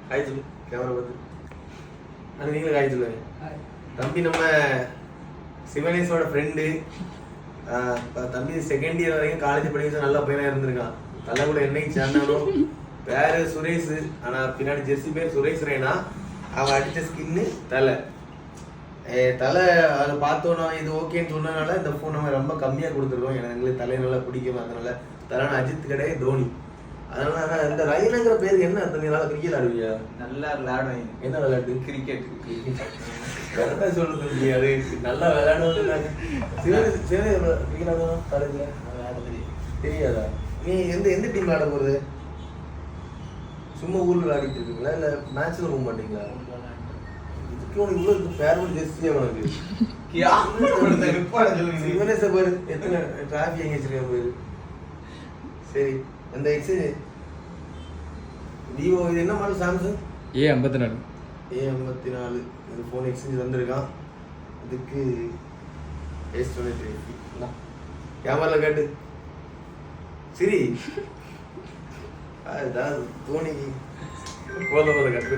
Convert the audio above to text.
Hi சொல்லு camera பார்த்து. அது நீங்களும் ஹாய் சொல்லுவேன். தம்பி நம்ம சிவனேஷோட ஃப்ரெண்டு. தம்பி செகண்ட் இயர் வரைக்கும் காலேஜ் படிக்க நல்ல பையனா இருந்திருக்கான். தலை கூட என்னைக்கு சேர்ந்தாலும் பேரு சுரேஷ், ஆனா பின்னாடி ஜெர்சி பேர் சுரேஷ் ரெய்னா. அவன் அடிச்ச ஸ்கின்னு தலை. தலை அதை பார்த்தோன்னா இது ஓகேன்னு சொன்னதுனால இந்த ஃபோன் நம்ம ரொம்ப கம்மியாக கொடுத்துருக்கோம். எங்களுக்கு தலையை நல்லா பிடிக்கும். அதனால தலைன்னு அஜித் கிடையாது தோனி. அதனால இந்த ரயிலுங்கிற பேருக்கு என்ன அர்த்தம்? நல்லா கிரிக்கெட் ஆடுவியா? நல்லா விளையாடுவேன். என்ன விளையாட்டு? கிரிக்கெட். கரெக்டாக சொல்லுறது முடியாது. நல்லா விளையாடுவது கிரிக்கெட் ஆடுவோம் காலேஜில் தெரியாதா? நீ எந்த டீம் விளையாட போகிறது? சும்மா ஊரில் விளையாடிட்டு இருக்கீங்களா இல்லை மேட்ச்சில் போக மாட்டீங்களா? இதுக்கு உனக்கு இவ்வளோ ஃபேர்வெல் ஜெஸ்டியா உனக்கு? சிவனேச பாரு எத்தனை டிராஃபிக் எங்கே வச்சிருக்கேன் பாரு. சரி அந்த எக்ஸ்சேஞ்ச் விவோ இது என்ன மாடல்? Samsung A54. A54 இந்த ஃபோன் எக்ஸ்சேஞ்ச் வந்திருக்கான். இதுக்கு S23 கேமரா காட்டு சரி. அதான் தோனிக்கு போத கட்டு